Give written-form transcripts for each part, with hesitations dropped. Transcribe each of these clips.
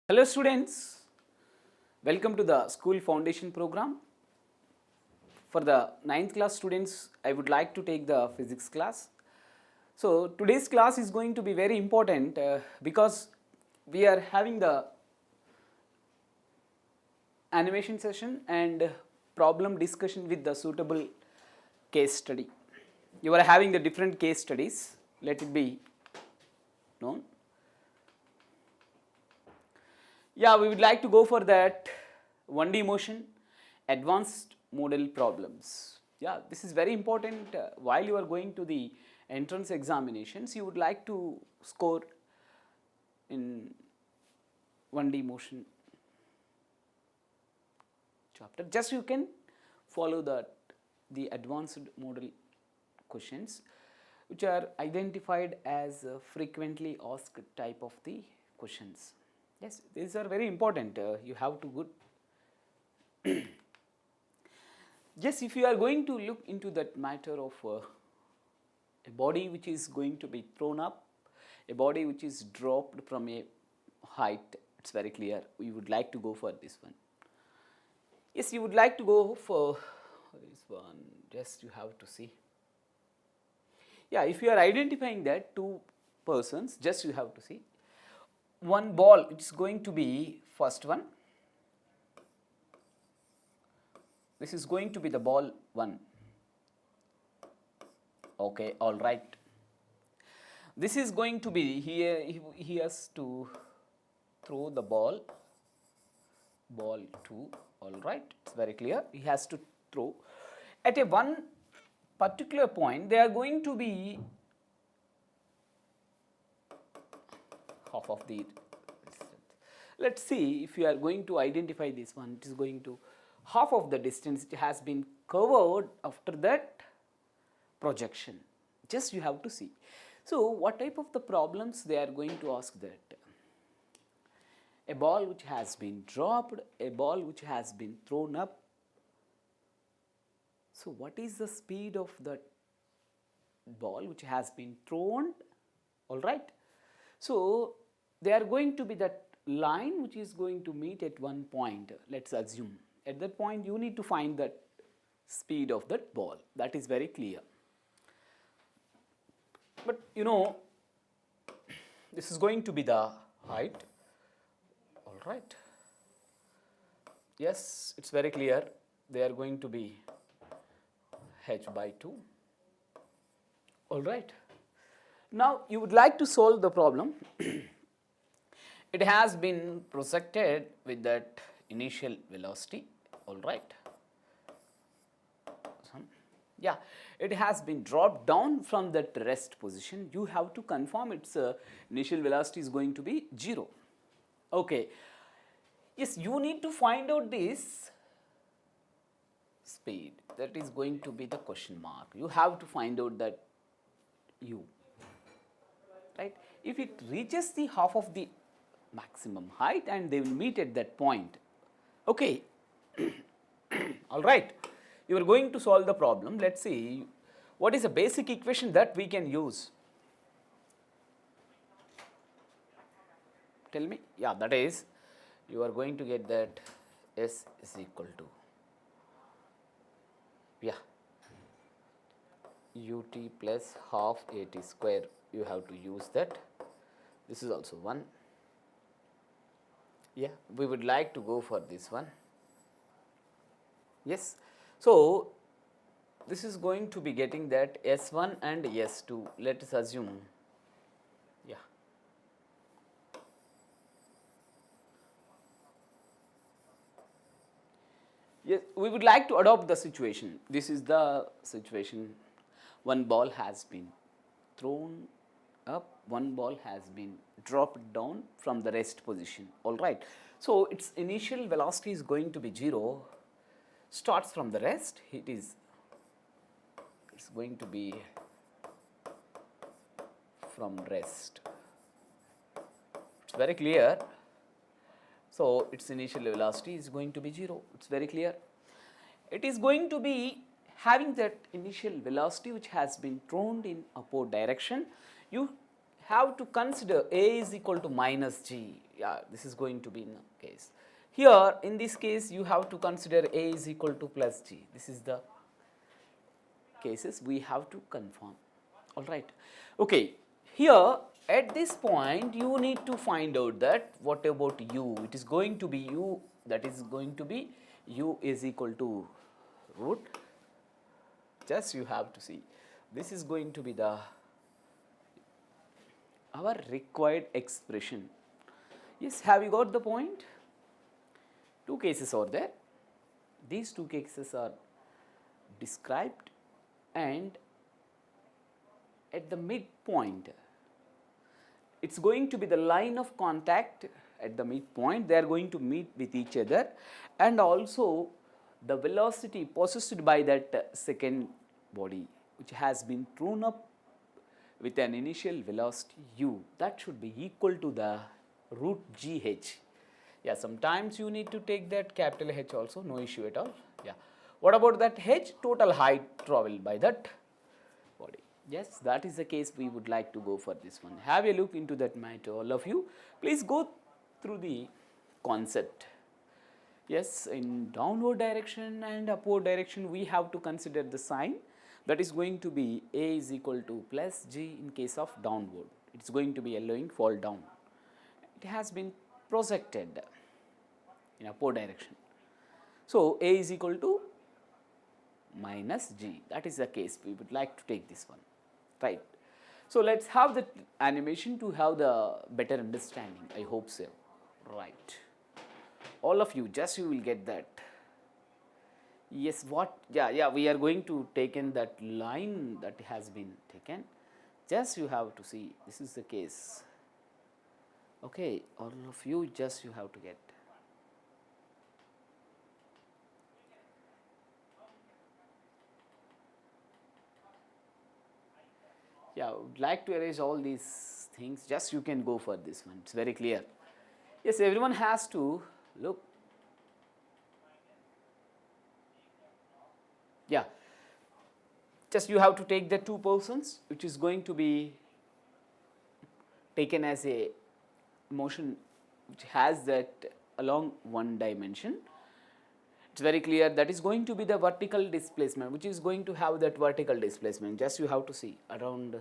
Hello students, welcome to the school foundation program. For the ninth class students, I would like to take the physics class. So today's class is going to be very important because we are having the animation session and problem discussion with the suitable case study. You are having the different case studies, let it be known. Yeah, we would like to go for that 1D motion, advanced model problems. Yeah, this is very important. While you are going to the entrance examinations, you would like to score in 1D motion chapter. Just you can follow the advanced model questions, which are identified as frequently asked type of the questions. Yes, these are very important. You have to good. Yes, if you are going to look into that matter of a body which is going to be thrown up, a body which is dropped from a height, it's very clear. We would like to go for this one. Yes, you would like to go for this one. Just you have to see. Yeah, if you are identifying that two persons, just you have to see. One ball which is going to be first one. This is going to be the ball 1. Okay, all right. This is going to be here, he has to throw the ball 2, all right, it's very clear. He has to throw. At a one particular point, they are going to be half of the distance. Let's see if you are going to identify this one, it is going to half of the distance it has been covered after that projection. Just you have to see. So what type of the problems they are going to ask that? A ball which has been dropped, a ball which has been thrown up. So what is the speed of that ball which has been thrown? All right. So they are going to be that line which is going to meet at one point. Let's assume at that point you need to find that speed of that ball. That is very clear. But you know, this is going to be the height. All right. Yes, it's very clear. They are going to be h by 2. All right. Now you would like to solve the problem. It has been projected with that initial velocity. All right. Yeah, it has been dropped down from that rest position. You have to confirm its initial velocity is going to be 0. Okay. Yes, you need to find out this speed. That is going to be the question mark. You have to find out that u. Right? If it reaches the half of the maximum height and they will meet at that point. Okay. All right. You are going to solve the problem. Let's see what is a basic equation that we can use. Tell me. Yeah, that is you are going to get that S is equal to, yeah, ut plus half at square. You have to use that. This is also 1. Yeah, we would like to go for this one. Yes. So this is going to be getting that S1 and S2. Let us assume, yeah. Yes, we would like to adopt the situation. This is the situation. One ball has been thrown up, one ball has been dropped down from the rest position. All right. So its initial velocity is going to be 0. Starts from the rest. It's going to be from rest. It's very clear. So its initial velocity is going to be 0. It's very clear. It is going to be having that initial velocity which has been thrown in upward direction. You have to consider A is equal to minus G. yeah, this is going to be in the case. Here in this case you have to consider A is equal to plus G. This is the cases we have to confirm. All right. Okay. Here at this point you need to find out that what about u? It is going to be u, that is going to be u is equal to root. Just you have to see, this is going to be the our required expression. Yes, have you got the point? Two cases are there. These two cases are described, and at the midpoint it's going to be the line of contact. At the midpoint they are going to meet with each other, and also the velocity possessed by that second body which has been thrown up with an initial velocity u, that should be equal to the root gh. Yeah, sometimes you need to take that capital H also, no issue at all. Yeah, what about that h? Total height traveled by that body. Yes, that is the case we would like to go for this one. Have a look into that matter, all of you. Please go through the concept. Yes, in downward direction and upward direction we have to consider the sign, that is going to be A is equal to plus G in case of downward. It is going to be allowing fall down. It has been projected in upward direction. So, A is equal to minus G, that is the case we would like to take this one, right. So, let us have the animation to have the better understanding, I hope so, right. All of you, just you will get that. Yes, what, yeah, we are going to take in that line that has been taken, just you have to see, this is the case. Okay, all of you, just you have to get. Yeah, I would like to erase all these things, just you can go for this one, it's very clear. Yes, everyone has to look. Yeah, just you have to take the two persons which is going to be taken as a motion which has that along one dimension. It's very clear that is going to be the vertical displacement which is going to have that vertical displacement, just you have to see around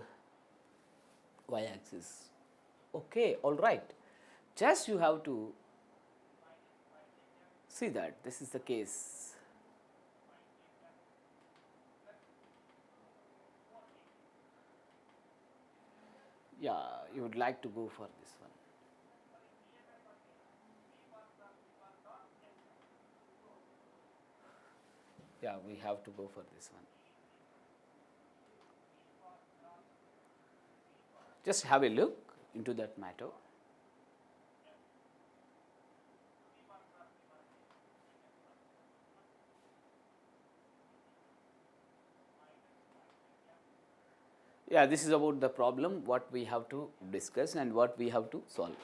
y axis. Okay, all right, just you have to see that this is the case. Yeah, you would like to go for this one. Yeah, we have to go for this one. Just have a look into that matter. Yeah, this is about the problem what we have to discuss and what we have to solve,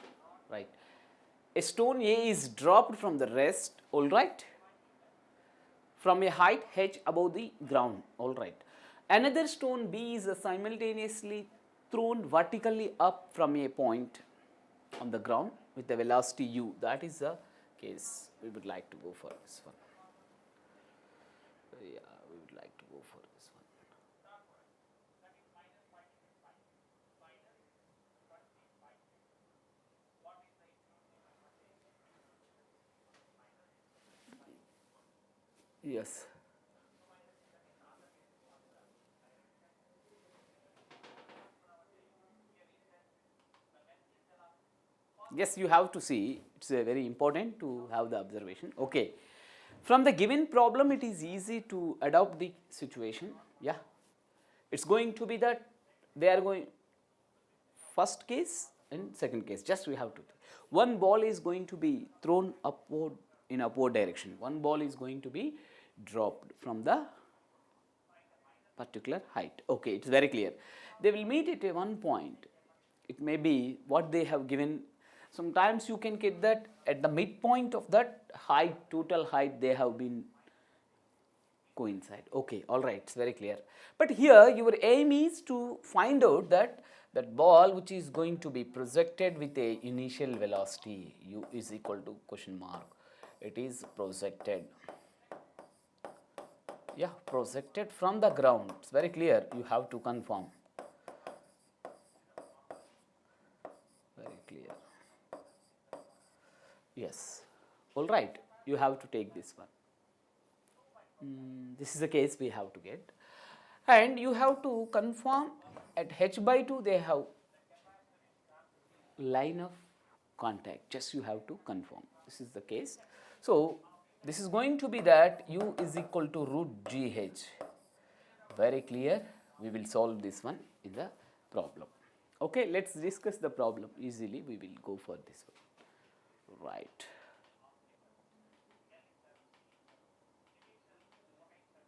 right. A stone A is dropped from the rest, all right, from a height h above the ground, all right. Another stone B is simultaneously thrown vertically up from a point on the ground with the velocity u, that is the case we would like to go for this one. Yeah, we would like to go for this one. Yes. Yes, you have to see, it's very important to have the observation. Okay. From the given problem, it is easy to adopt the situation. Yeah. It's going to be that they are going first case and second case, just we have to. One ball is going to be thrown upward in upward direction. One ball is going to be dropped from the particular height. Okay, it's very clear. They will meet at a one point. It may be what they have given. Sometimes you can get that at the midpoint of that height, total height, they have been coincide. Okay, all right, it's very clear. But here your aim is to find out that that ball which is going to be projected with a initial velocity u is equal to question mark, it is projected, yeah, projected from the ground. It's very clear, you have to confirm, very clear. Yes, all right, you have to take this one. This is the case we have to get, and you have to confirm at h by 2 they have line of contact, just you have to confirm, this is the case. So this is going to be that u is equal to root gh, very clear, we will solve this one in the problem. Okay, let's discuss the problem easily, we will go for this one, right.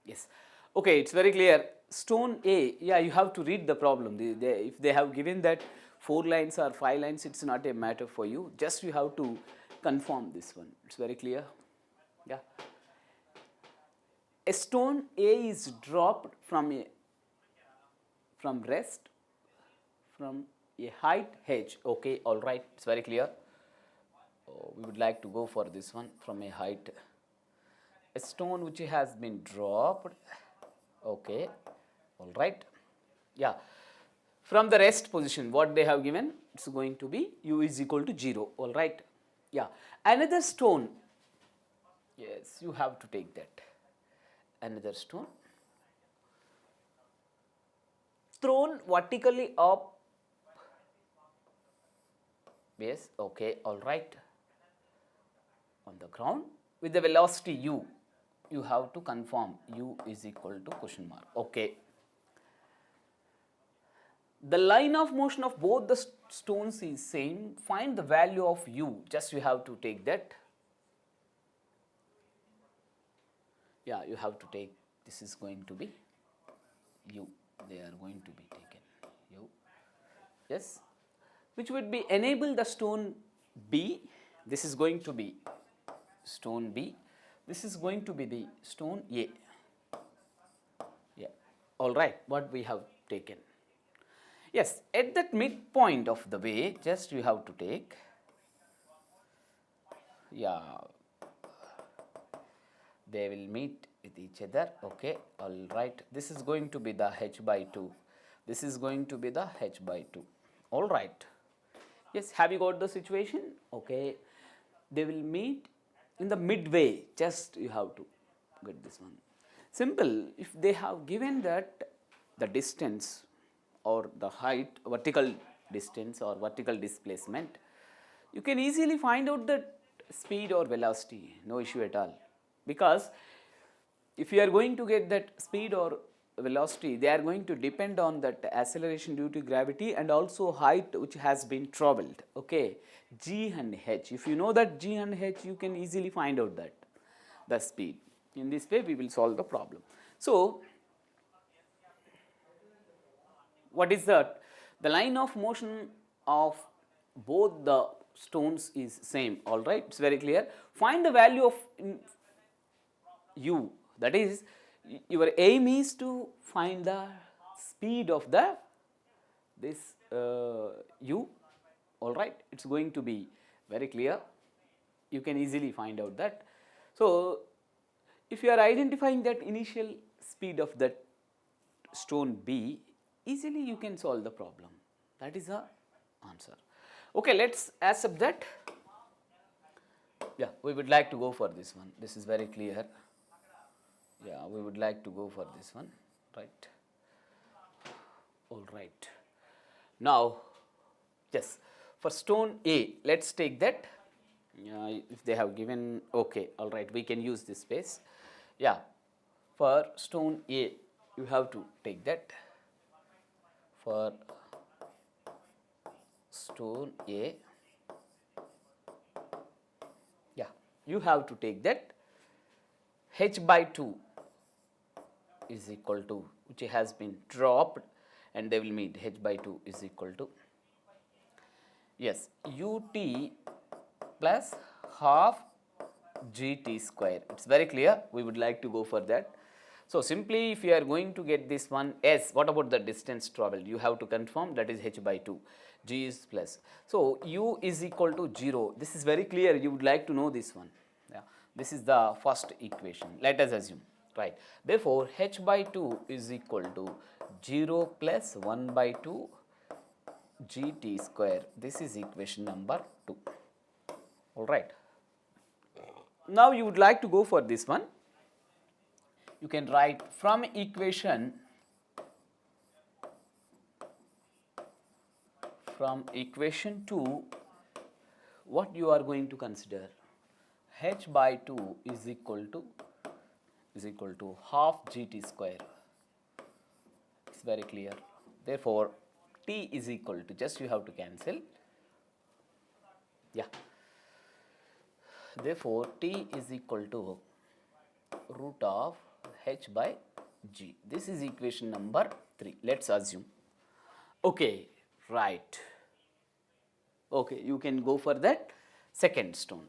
Yes, okay, it's very clear. Stone A, yeah, you have to read the problem. If they have given that 4 lines or 5 lines, it's not a matter for you. Just you have to confirm this one. It's very clear. Yeah. A stone A is dropped from rest from a height h. Okay, all right, it's very clear. Oh, we would like to go for this one from a height. A stone which has been dropped, okay, all right, yeah, from the rest position what they have given, it's going to be u is equal to 0, all right, yeah. Another stone, yes, you have to take that, another stone thrown vertically up, yes, okay, all right, on the ground with the velocity u, you have to confirm u is equal to question mark, okay. The line of motion of both the stones is same, find the value of u, just you have to take that, yeah, you have to take, this is going to be u, they are going to be taken u, yes, which would be enable the stone B, this is going to be stone B, this is going to be the stone A, yeah, all right, what we have taken. Yes, at that midpoint of the way, just you have to take, yeah, they will meet with each other, okay, all right, this is going to be the h by 2, this is going to be the h by 2, all right. Yes, have you got the situation? Okay, they will meet in the midway, just you have to get this one. Simple, if they have given that the distance or the height, vertical distance or vertical displacement, you can easily find out the speed or velocity, no issue at all. Because if you are going to get that speed or velocity, they are going to depend on that acceleration due to gravity and also height which has been traveled, okay, g and h. If you know that g and h, you can easily find out that the speed. In this way we will solve the problem. So what is that? The line of motion of both the stones is same, all right, it's very clear. Find the value of u, that is your aim is to find the speed of the this u, all right, it's going to be very clear, you can easily find out that. So if you are identifying that initial speed of that stone B, easily you can solve the problem, that is the answer. Okay, let's accept that, yeah, we would like to go for this one, this is very clear, yeah, we would like to go for this one, right, all right. Now yes, for stone A, let's take that, if they have given, okay, all right, we can use this space, yeah, for stone A you have to take that, for stone A, yeah, you have to take that h by 2 is equal to, which has been dropped and they will meet, h by 2 is equal to, yes, ut plus half gt square, it's very clear, we would like to go for that. So simply if you are going to get this one S, what about the distance traveled? You have to confirm that is h by 2, g is plus. So u is equal to 0. This is very clear, you would like to know this one. Yeah. This is the first equation, let us assume, right. Therefore, h by 2 is equal to 0 plus 1 by 2 gt square. This is equation number 2. All right. Now you would like to go for this one. You can write from equation 2, what you are going to consider, h by 2 is equal to half gt square. It's very clear. Therefore, t is equal to, just you have to cancel. Yeah. Therefore, t is equal to root of h by g. This is equation number 3. Let's assume. Okay, right. Okay, you can go for that second stone.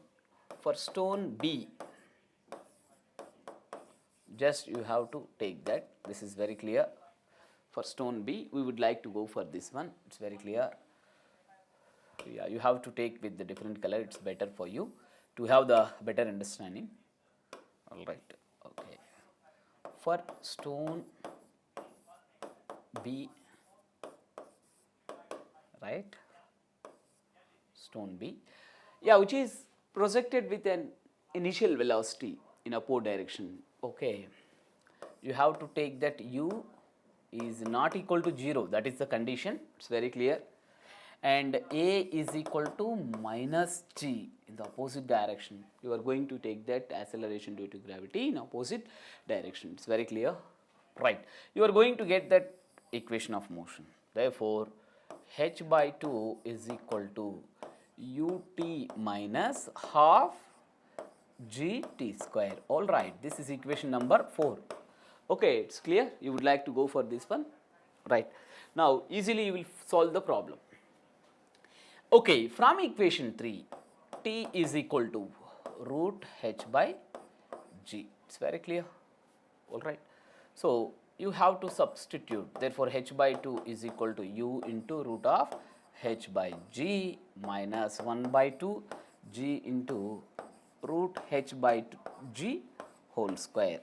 For stone B, just you have to take that. This is very clear. For stone B, we would like to go for this one. It's very clear. Yeah, you have to take with the different color. It's better for you to have the better understanding. All right. Okay. For stone B, right? Stone B, yeah, which is projected with an initial velocity in upward direction. Okay. You have to take that u is not equal to 0. That is the condition. It's very clear. And a is equal to minus g in the opposite direction. You are going to take that acceleration due to gravity in opposite direction. It's very clear, right? You are going to get that equation of motion. Therefore, h by 2 is equal to ut minus half gt square. All right, this is equation number 4. Okay, it's clear. You would like to go for this one, right? Now, easily you will solve the problem. Okay, from equation 3, t is equal to root h by g. It's very clear. All right. So, you have to substitute. Therefore, h by 2 is equal to u into root of h by g minus 1 by 2 g into root h by g whole square.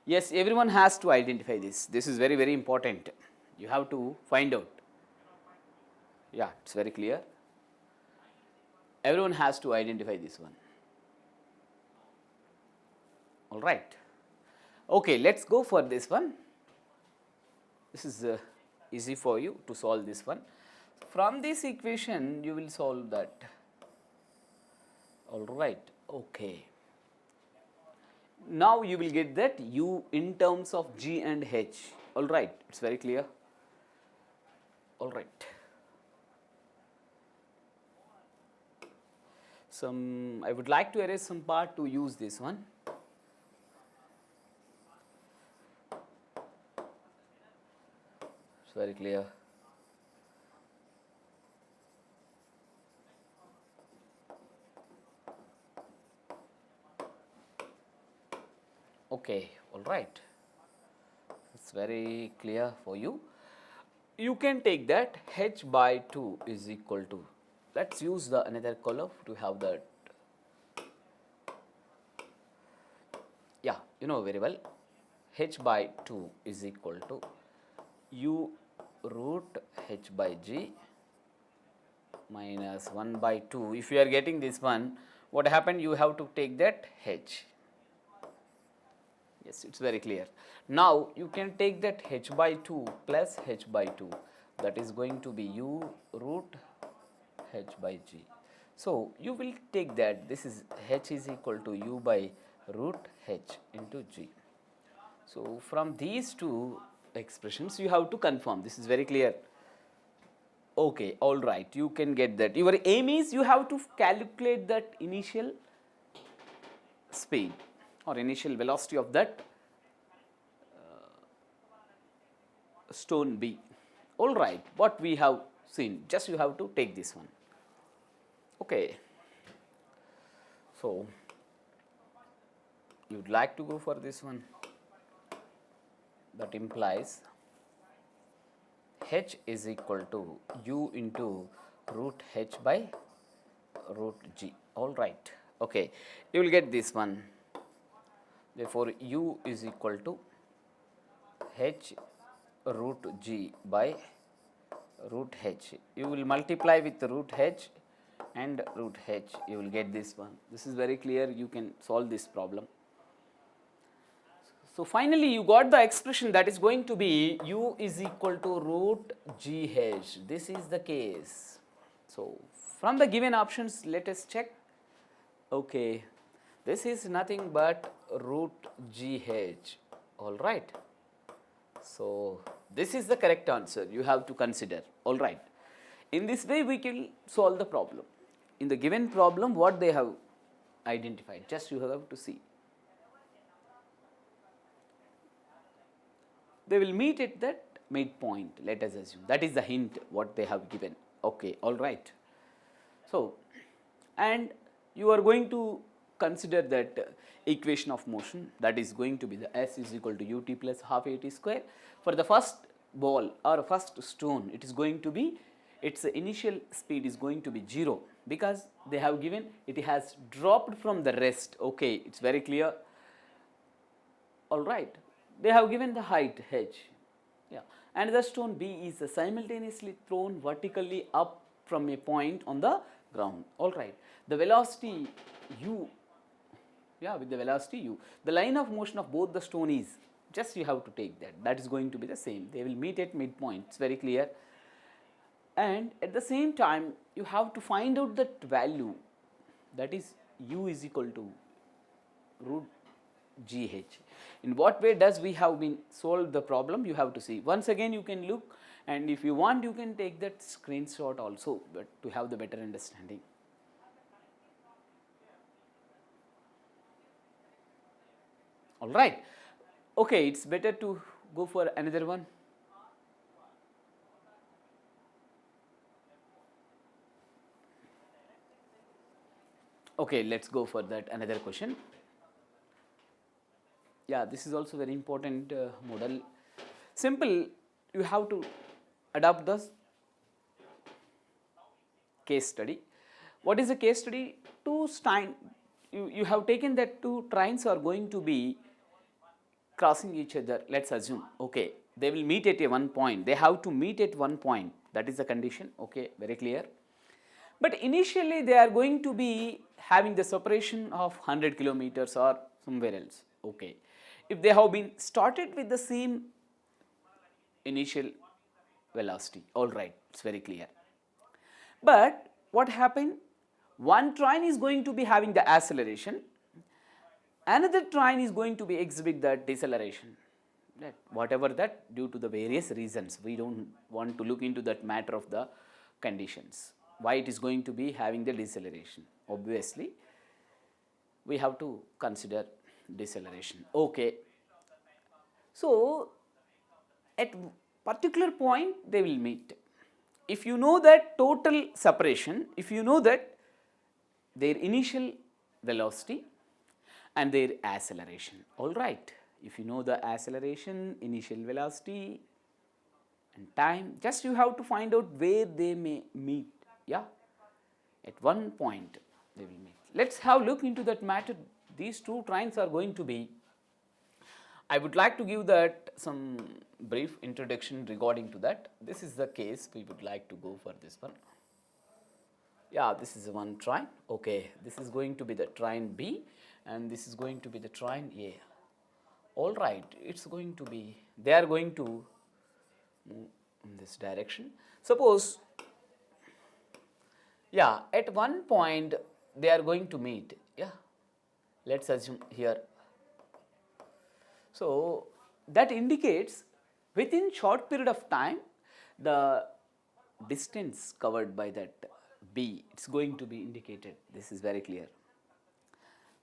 Yes, everyone has to identify this. This is very, very important. You have to find out. Yeah, it's very clear. Everyone has to identify this one. All right. Okay, let's go for this one. This is easy for you to solve this one. From this equation, you will solve that. All right. Okay. Now you will get that u in terms of g and h. All right. It's very clear. All right. I would like to erase some part to use this one. It's very clear. Okay, all right. It's very clear for you. You can take that h by 2 is equal to, let's use the another color to have that. Yeah, you know very well, h by 2 is equal to u root h by g minus 1 by 2. If you are getting this one, what happened? You have to take that h. Yes, it's very clear. Now you can take that h by 2 plus h by 2, that is going to be u root h by g. So you will take that this is h is equal to u by root h into g. So from these two expressions you have to confirm. This is very clear. Okay, all right, you can get that. Your aim is you have to calculate that initial speed or initial velocity of that stone B. All right, what we have seen, just you have to take this one. Okay, so you would like to go for this one. that implies h is equal to u into root h by root g. All right. Okay, you will get this one. Therefore, u is equal to h root g by root h. You will multiply with root h and root h. You will get this one. This is very clear. You can solve this problem. So finally, you got the expression that is going to be u is equal to root gh. This is the case. So from the given options, let us check. Okay, this is nothing but root gh. All right. So this is the correct answer you have to consider. All right. In this way, we can solve the problem. In the given problem, what they have identified, just you have to see. They will meet at that midpoint, let us assume. That is the hint what they have given. Okay, all right. So, and you are going to consider that equation of motion, that is going to be the s is equal to ut plus half at square. For the first ball or first stone, it is going to be, its initial speed is going to be 0 because they have given it has dropped from the rest. Okay, it's very clear. All right. They have given the height h, yeah, and the stone b is simultaneously thrown vertically up from a point on the ground. All right, the velocity u, yeah, with the velocity u, the line of motion of both the stone is, just you have to take that is going to be the same. They will meet at midpoint. It's very clear. And at the same time, you have to find out that value, that is u is equal to root gh. In what way does we have been solved the problem, you have to see. Once again you can look, and if you want you can take that screenshot also, but to have the better understanding. All right. Okay, it's better to go for another one. Okay, let's go for that another question. Yeah, this is also very important model. Simple, you have to adopt the case study. What is a case study? You have taken that two trains are going to be crossing each other, let's assume. Okay, they will meet at a one point. They have to meet at one point. That is the condition. Okay, very clear. But initially they are going to be having the separation of 100 kilometers or somewhere else. Okay, if they have been started with the same initial velocity, all right, it's very clear. But what happened? One train is going to be having the acceleration, another train is going to be exhibit the deceleration. Whatever that, due to the various reasons, we don't want to look into that matter of the conditions. Why it is going to be having the deceleration? Obviously, we have to consider deceleration. Okay. So, at particular point they will meet. If you know that total separation, if you know that their initial velocity and their acceleration, all right. If you know the acceleration, initial velocity and time, just you have to find out where they may meet. Yeah, at one point they will meet. Let's have look into that matter. These two trains are going to be, I would like to give that some brief introduction regarding to that. This is the case we would like to go for this one. Yeah, this is one train. Okay, this is going to be the train B and this is going to be the train A. All right, it's going to be, they are going to move in this direction. Suppose, yeah, at one point they are going to meet. Yeah, let's assume here. So that indicates within short period of time the distance covered by that B, it's going to be indicated. This is very clear.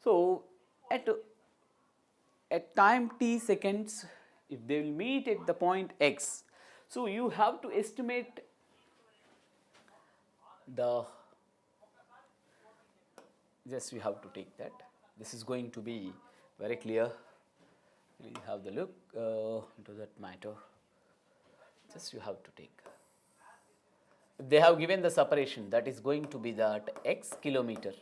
So at time t seconds, if they will meet at the point x, so you have to estimate the, just you have to take that. This is going to be very clear. We have the look into that matter. Just you have to take. If they have given the separation, that is going to be that x kilometer.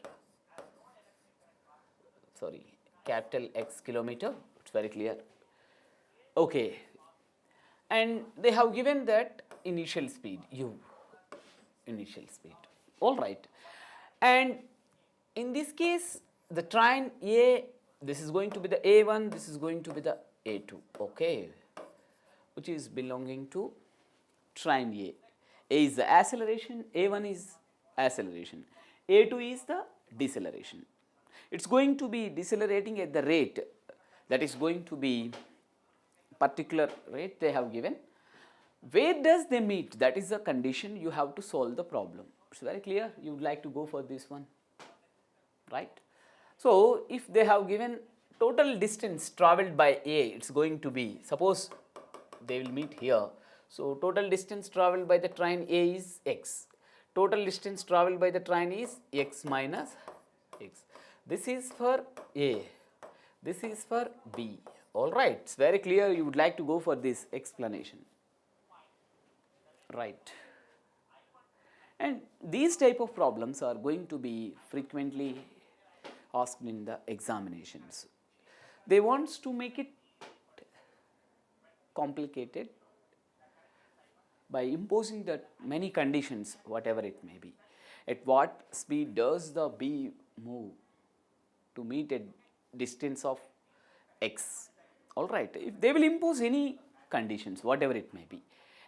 Sorry, capital X kilometer. It's very clear. Okay, and they have given that initial speed u, initial speed. All right, and in this case, the train A, this is going to be the A1, this is going to be the A2. Okay, which is belonging to train A. A is the acceleration, A1 is acceleration, A2 is the deceleration. It's going to be decelerating at the rate that is going to be particular rate they have given. Where does they meet? That is the condition you have to solve the problem. It's very clear. You would like to go for this one, right? So if they have given total distance travelled by A, it's going to be, suppose they will meet here. So total distance travelled by the train A is x. Total distance travelled by the train is x minus x. This is for A. This is for B. All right. It's very clear. You would like to go for this explanation, right? And these type of problems are going to be frequently asked in the examinations. They want to make it complicated by imposing that many conditions, whatever it may be. At what speed does the B move to meet a distance of x? All right, if they will impose any conditions, whatever it may be,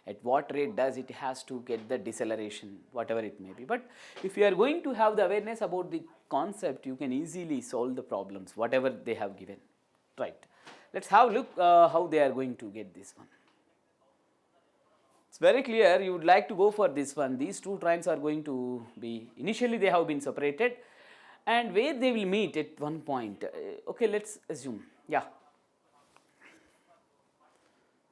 at what rate does it has to get the deceleration, whatever it may be. But if you are going to have the awareness about the concept, you can easily solve the problems, whatever they have given, right? Let's have a look how they are going to get this one. It's very clear, you would like to go for this one. These two trains are going to be, initially they have been separated, and where they will meet at one point. Okay, let's assume, yeah.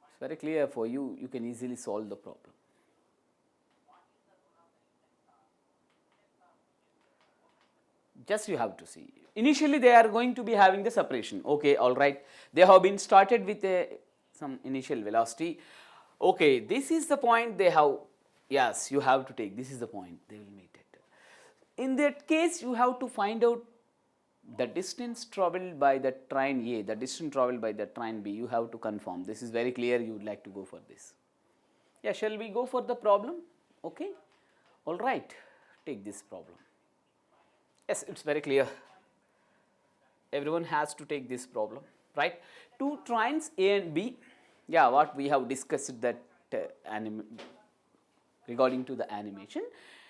It's very clear for you, you can easily solve the problem. Just you have to see. Initially they are going to be having the separation. Okay, all right. They have been started with some initial velocity. Okay, this is the point they have, yes, you have to take, this is the point, they will meet it. In that case, you have to find out the distance travelled by the train A, the distance travelled by the train B, you have to confirm. This is very clear, you would like to go for this. Yeah, shall we go for the problem? Okay, all right, take this problem. Yes, it's very clear. Everyone has to take this problem, right? Two trains A and B, yeah, what we have discussed that regarding to the animation,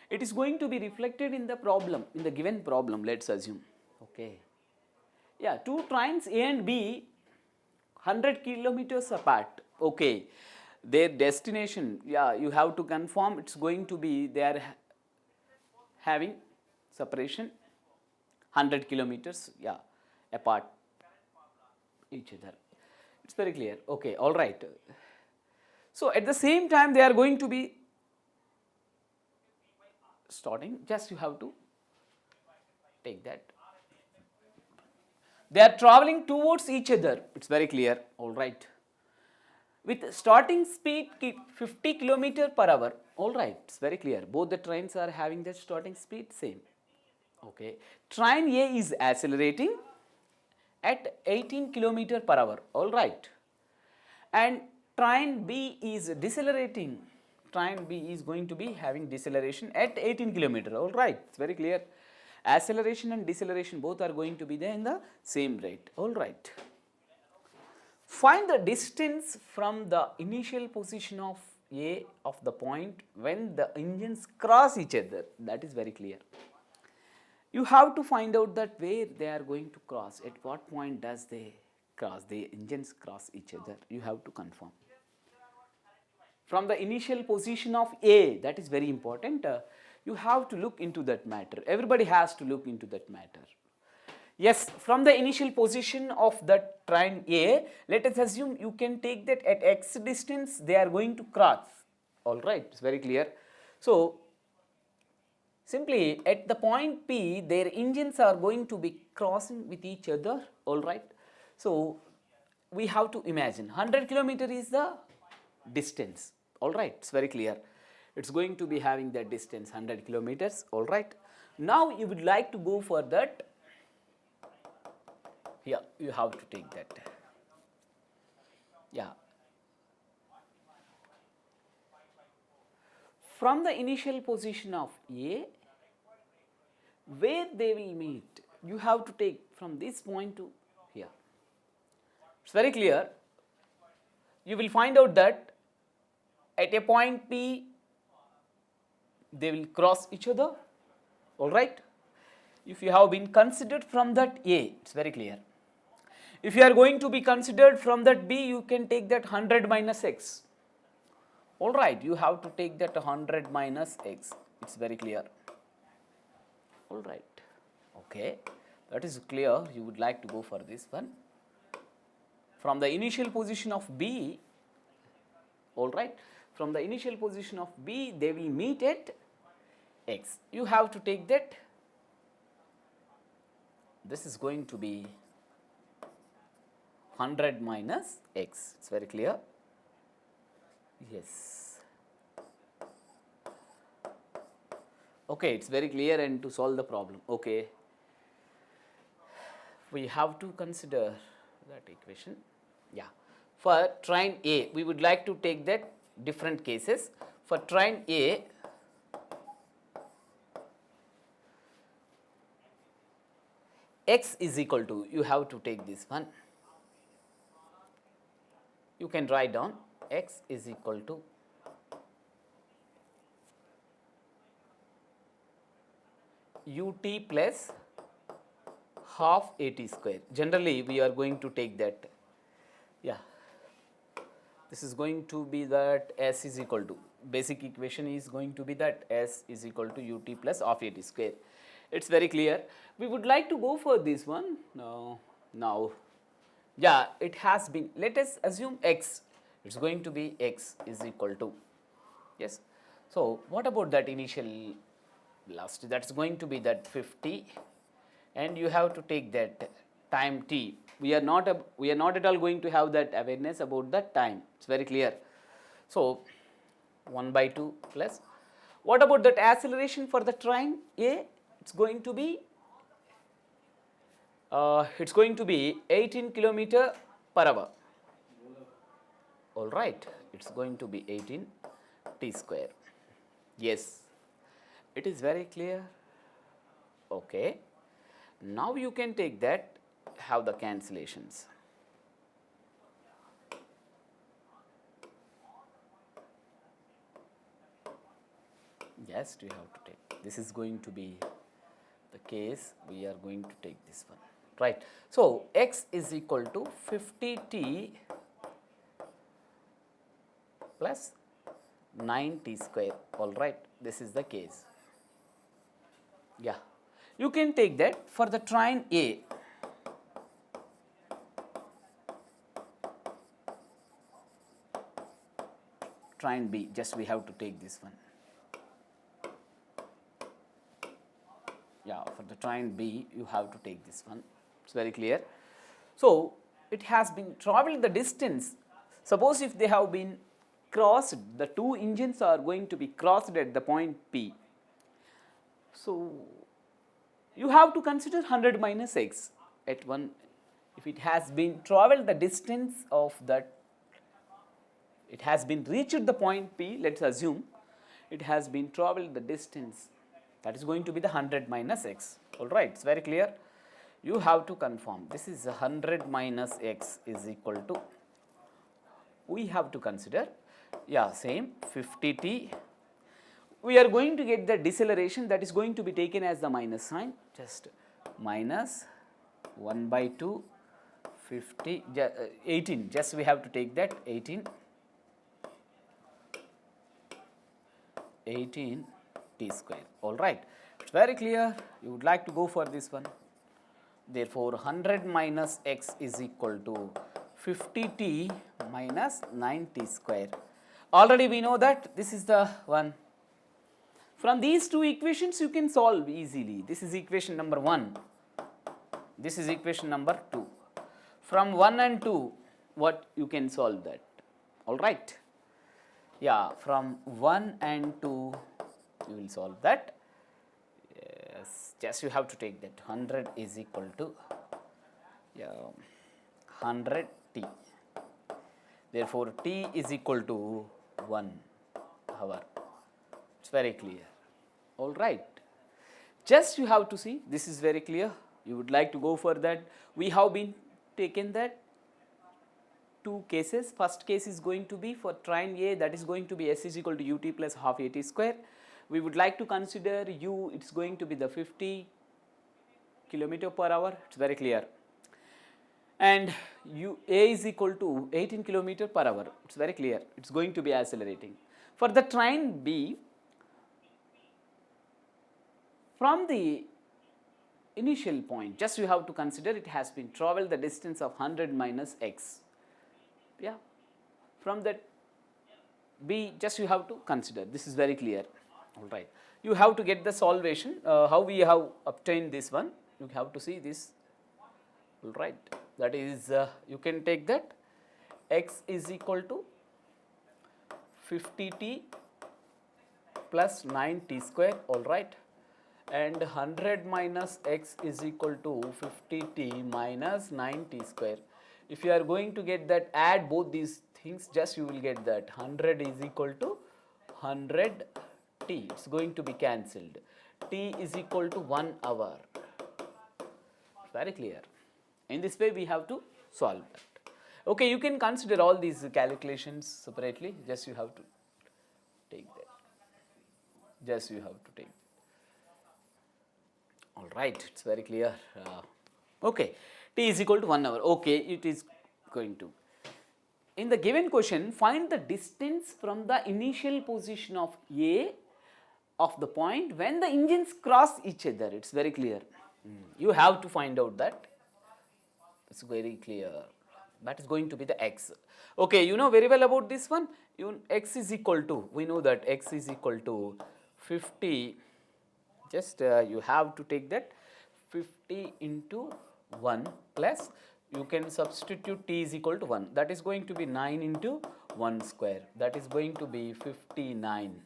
it is going to be reflected in the problem, in the given problem, let's assume. Okay. Yeah, two trains A and B 100 kilometers apart. Okay. Their destination, yeah, you have to confirm it's going to be, they are having separation 100 kilometers, yeah, apart each other. It's very clear. Okay, all right. So at the same time, they are going to be starting, just you have to take that. They are traveling towards each other, it's very clear, all right. With starting speed 50 kilometer per hour, all right, it's very clear. Both the trains are having the starting speed same. Okay, train A is accelerating at 18 kilometer per hour, all right. And train B is decelerating. Train B is going to be having deceleration at 18 kilometer, all right, it's very clear. Acceleration and deceleration both are going to be there in the same rate, all right. Find the distance from the initial position of A of the point when the engines cross each other, that is very clear. You have to find out that where they are going to cross, at what point does they cross, the engines cross each other, you have to confirm. From the initial position of A, that is very important, you have to look into that matter, everybody has to look into that matter. Yes, from the initial position of that train A, let us assume you can take that at x distance they are going to cross, all right, it's very clear. So simply at the point P, their engines are going to be crossing with each other, all right. So we have to imagine 100 kilometer is the distance, all right, it's very clear. It's going to be having that distance 100 kilometers, all right. Now you would like to go for that, yeah, you have to take that, yeah. From the initial position of A, where they will meet, you have to take from this point to here. It's very clear. You will find out that at a point P, they will cross each other, all right. If you have been considered from that A, it's very clear. If you are going to be considered from that B, you can take that 100 minus x. All right, you have to take that 100 minus x. It's very clear. All right. Okay, that is clear. You would like to go for this one. From the initial position of B, all right, from the initial position of B, they will meet at x. You have to take that. This is going to be 100 minus x. It's very clear. Yes. Okay, it's very clear, and to solve the problem, okay, we have to consider that equation. Yeah. For train A, we would like to take that different cases. For train A, x is equal to, you have to take this one. You can write down x is equal to ut plus half at square. Generally, we are going to take that, yeah, this is going to be that s is equal to, basic equation is going to be that s is equal to ut plus half at square. It's very clear. We would like to go for this one. Now, yeah, it has been, let us assume x, it's going to be x is equal to, yes. So, what about that initial velocity? That's going to be that 50, and you have to take that time t. We are not at all going to have that awareness about that time. It's very clear. So, 1 by 2 plus. What about that acceleration for the train A? It's going to be 18 kilometer per hour. All right, it's going to be 18 t square. Yes, it is very clear. Okay, now you can take that, have the cancellations. Yes, you have to take. This is going to be the case. We are going to take this one. Right. So, x is equal to 50t plus 9t square. All right. This is the case. Yeah. You can take that for the train A. Train B, just we have to take this one. Yeah, for the train B, you have to take this one. It's very clear. So, it has been traveled the distance. Suppose if they have been crossed, the two engines are going to be crossed at the point P. So, you have to consider 100 minus x at one. If it has been traveled the distance of that, it has been reached the point P, let us assume it has been traveled the distance, that is going to be the 100 minus x. All right, it's very clear. You have to confirm this is 100 minus x is equal to, we have to consider, yeah, same 50t. We are going to get the deceleration, that is going to be taken as the minus sign, just minus 1 by 2 50 18, just we have to take that 18 t square. All right, it's very clear. You would like to go for this one. Therefore, 100 minus x is equal to 50t minus 9t square. Already we know that this is the one. From these two equations you can solve easily. This is equation number 1. This is equation number 2. From 1 and 2 what you can solve that. All right. Yeah, from 1 and 2 you will solve that. Yes, just you have to take that 100 is equal to 100 t. Therefore, t is equal to 1 hour. It's very clear. All right. Just you have to see, this is very clear. You would like to go for that. We have been taken that two cases. First case is going to be for train A, that is going to be S is equal to ut plus half at square. We would like to consider u, it's going to be the 50 kilometer per hour. It's very clear. And A is equal to 18 kilometer per hour. It's very clear. It's going to be accelerating. For the train B, from the initial point, just you have to consider it has been traveled the distance of 100 minus x. Yeah. From that B, just you have to consider. This is very clear. All right. You have to get the solvation. How we have obtained this one. You have to see this. All right. That is, you can take that x is equal to 50t plus 9t square. All right. And 100 minus x is equal to 50t minus 9t square. If you are going to get that, add both these things, just you will get that 100 is equal to 100t. It's going to be cancelled. T is equal to 1 hour. Very clear. In this way, we have to solve that. Okay, you can consider all these calculations separately. Just you have to take that. Just you have to take. All right, it's very clear. Okay, t is equal to 1 hour. Okay, it is going to. In the given question, find the distance from the initial position of A of the point when the engines cross each other. It's very clear. You have to find out that. It's very clear. That is going to be the x. Okay, you know very well about this one. X is equal to, we know that x is equal to 50. Just you have to take that 50 into 1 plus, you can substitute t is equal to 1. That is going to be 9 into 1 square. That is going to be 59.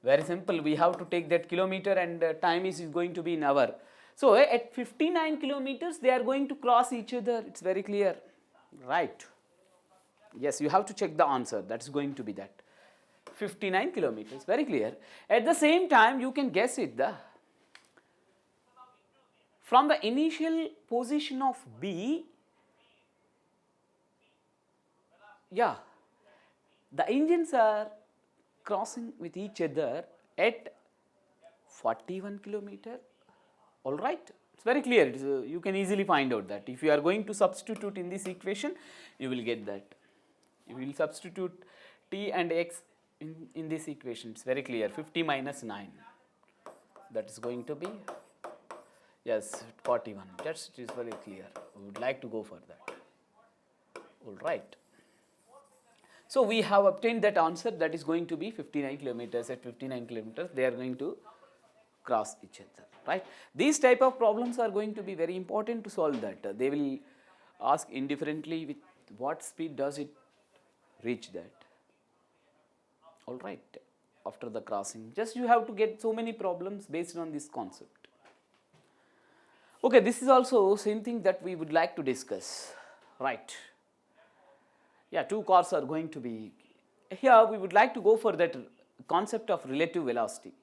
Very simple. We have to take that kilometer and time is going to be in hour. So, at 59 kilometers, they are going to cross each other. It's very clear. Right. Yes, you have to check the answer. That's going to be that. 59 kilometers. Very clear. At the same time, you can guess it. From the initial position of B, yeah, the engines are crossing with each other at 41 kilometer. All right, it's very clear. You can easily find out that. If you are going to substitute in this equation, you will get that. You will substitute t and x in this equation. It's very clear. 50 minus 9. That is going to be, yes, 41. That's, it is very clear. We would like to go for that. All right. So, we have obtained that answer, that is going to be 59 kilometers. At 59 kilometers, they are going to cross each other, right? These type of problems are going to be very important to solve that. They will ask indifferently with what speed does it reach that. All right, after the crossing, just you have to get so many problems based on this concept. Okay, this is also same thing that we would like to discuss, right? Yeah, two cars are going to be, here we would like to go for that concept of relative velocity.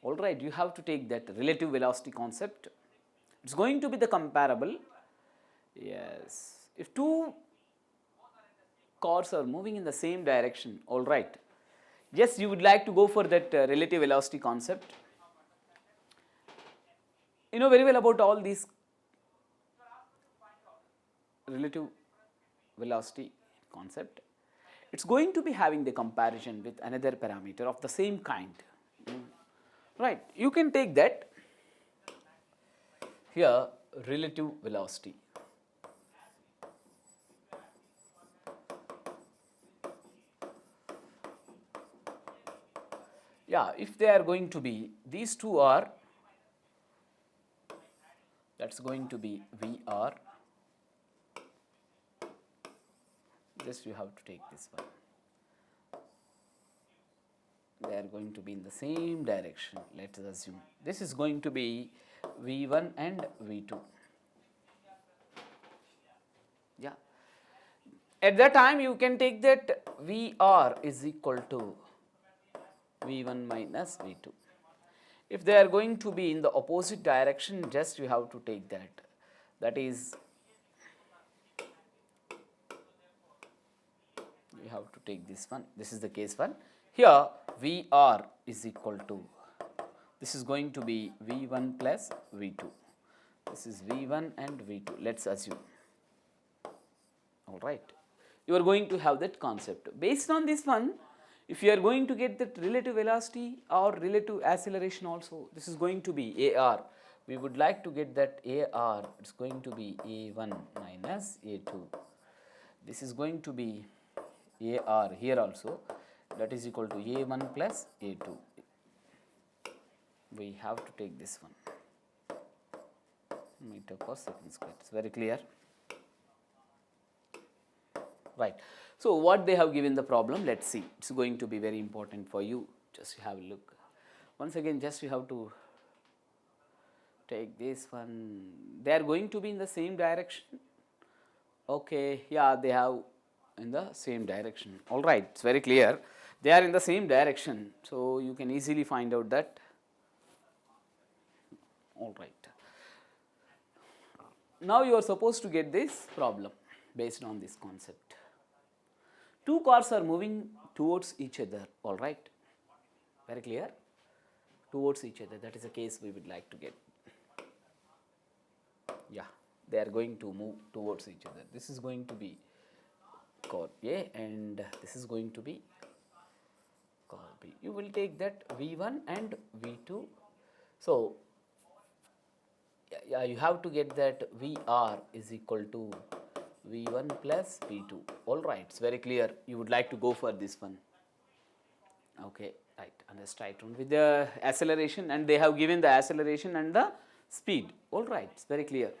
All right, you have to take that relative velocity concept. It's going to be the comparable. Yes, if two cars are moving in the same direction, all right. Yes, you would like to go for that relative velocity concept. You know very well about all these relative velocity concept. It's going to be having the comparison with another parameter of the same kind. Right, you can take that here, relative velocity. Yeah, if they are going to be, these two are, that's going to be VR just you have to take this one. They are going to be in the same direction. Let us assume this is going to be V1 and V2. Yeah. At that time you can take that VR is equal to V1 minus V2. If they are going to be in the opposite direction, just you have to take that. That is, you have to take this one. This is the case one. Here VR is equal to, this is going to be V1 plus V2. This is V1 and V2. Let's assume. All right. You are going to have that concept. Based on this one, if you are going to get that relative velocity or relative acceleration also, this is going to be AR. We would like to get that AR, it's going to be A1 minus A2. This is going to be AR here also, that is equal to A1 plus A2. We have to take this one, meter per second square. It's very clear. Right. So, what they have given the problem, let us see. It is going to be very important for you. Just have a look. Once again, just you have to take this one. They are going to be in the same direction. Okay, yeah, they have in the same direction. All right, it's very clear. They are in the same direction. So, you can easily find out that. All right. Now, you are supposed to get this problem based on this concept. Two cars are moving towards each other, all right, very clear, towards each other, that is the case we would like to get. Yeah, they are going to move towards each other. This is going to be car A and this is going to be car B. You will take that V1 and V2. So, yeah, you have to get that VR is equal to V1 plus V2. All right, it's very clear. You would like to go for this one. Okay, right. And let's try it on with the acceleration, and they have given the acceleration and the speed. All right, it's very clear.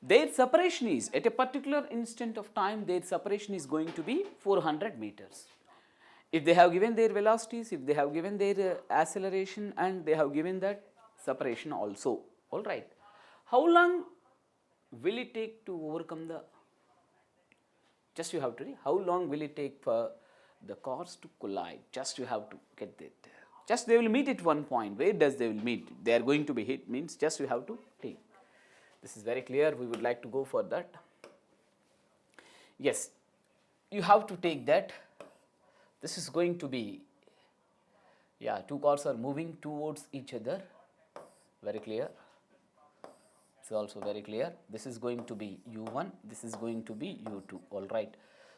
Their separation is, at a particular instant of time, their separation is going to be 400 meters. If they have given their velocities, if they have given their acceleration, and they have given that separation also. All right. How long will it take to overcome the, just you have to read, how long will it take for the cars to collide? Just you have to get that. Just they will meet at one point. Where does they will meet? They are going to be hit, means just you have to take. This is very clear. We would like to go for that. Yes, you have to take that. This is going to be, yeah, two cars are moving towards each other. Very clear. It's also very clear. This is going to be U1, this is going to be U2, all right.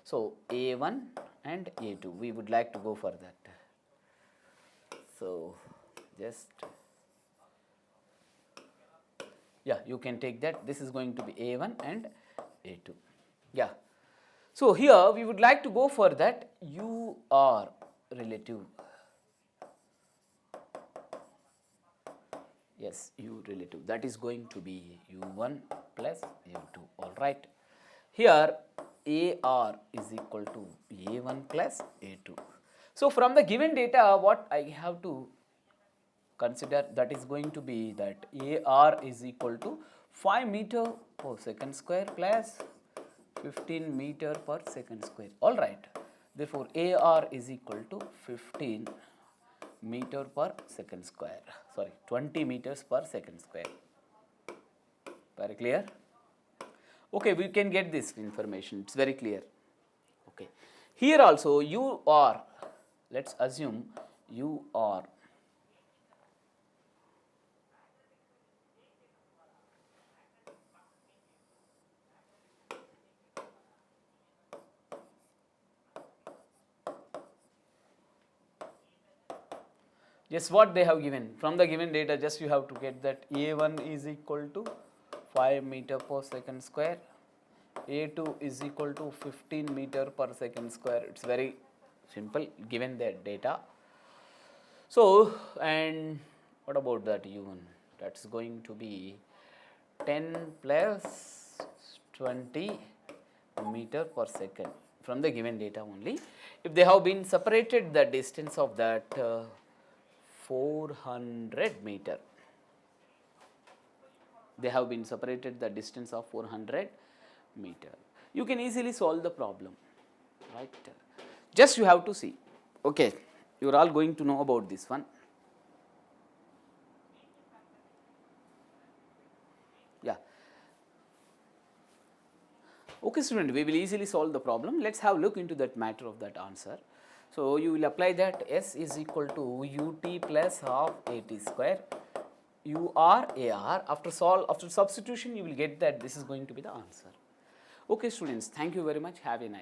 So, A1 and A2, we would like to go for that. So, just, yeah, you can take that. This is going to be A1 and A2. Yeah. So, here we would like to go for that UR relative. Yes, U relative, that is going to be U1 plus U2, all right. Here AR is equal to A1 plus A2. So, from the given data, what I have to consider, that is going to be that AR is equal to 5 meter per second square plus 15 meter per second square, all right. Therefore, AR is equal to 15 meter per second square, sorry, 20 meters per second square. Very clear? Okay, we can get this information, it's very clear. Okay, here also you are, let's assume you are just what they have given. From the given data, just you have to get that A1 is equal to 5 meter per second square, A2 is equal to 15 meter per second square. It's very simple given that data. So, and what about that U1? That's going to be 10 plus 20 meter per second from the given data only. If they have been separated the distance of that 400 meter, they have been separated the distance of 400 meter. You can easily solve the problem, right? Just you have to see. Okay, you are all going to know about this one. Yeah. Okay, student, we will easily solve the problem. Let's have a look into that matter of that answer. So you will apply that S is equal to ut plus half at square UR AR. After substitution, you will get that this is going to be the answer. Okay, students, thank you very much. Have a nice day.